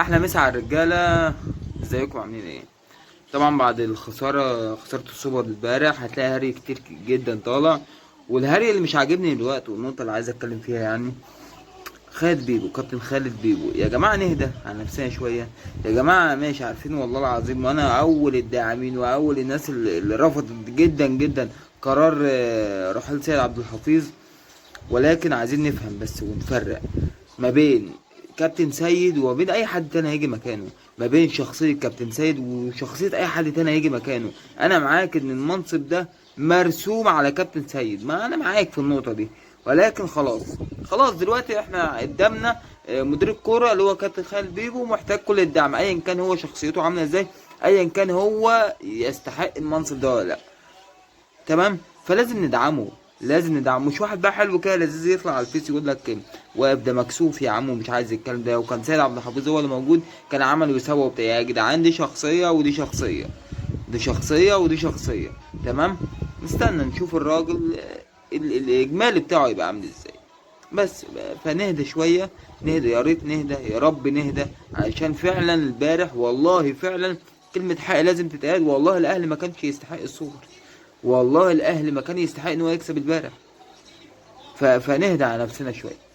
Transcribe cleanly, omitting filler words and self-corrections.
احلى مسا على الرجاله. ازيكم عاملين ايه؟ طبعا بعد خساره السوبر امبارح هتلاقي هري كتير جدا طالع. والهري اللي مش عاجبني دلوقتي والنقطه اللي عايز اتكلم فيها يعني خالد بيبو، كابتن خالد بيبو. يا جماعه نهدى على نفسنا شويه. يا جماعه ماشي عارفين والله العظيم، وانا اول الداعمين واول الناس اللي رفضت جدا جدا قرار رحيل سيد عبد الحفيظ. ولكن عايزين نفهم بس ونفرق ما بين كابتن سيد وما بين اي حد تاني هيجي مكانه، ما بين شخصية كابتن سيد وشخصية اي حد تاني هيجي مكانه. انا معاك ان المنصب ده مرسوم على كابتن سيد، ما انا معاك في النقطة دي. ولكن خلاص، خلاص دلوقتي احنا قدامنا مدير الكورة اللي هو كابتن خالد بيبو، محتاج كل الدعم ايا كان هو شخصيته عاملة ازاي، ايا كان هو يستحق المنصب ده ولا لا. تمام، فلازم ندعمه، لازم ندعمه. مش واحد بقى حلو كده لذيذ يطلع على الفيس يقول لك واقف ده مكسوف يا عم ومش عايز الكلام ده، وكان سيد عبد الحفيظ هو اللي موجود كان عمل ويسوى وبتاع. يا جدعان دي شخصيه ودي شخصيه، دي شخصيه ودي شخصيه. تمام، نستنى نشوف الراجل الاجمالي بتاعه يبقى عامل ازاي. بس فنهدى شويه، نهدى يا ريت نهدى، يا رب نهدى. علشان فعلا البارح والله فعلا كلمه حق لازم تتقال. والله الاهلي ما كانش يستحق السوبر، والله الاهلي ما كان يستحق ان هو يكسب البارح. فنهدى على نفسنا شويه.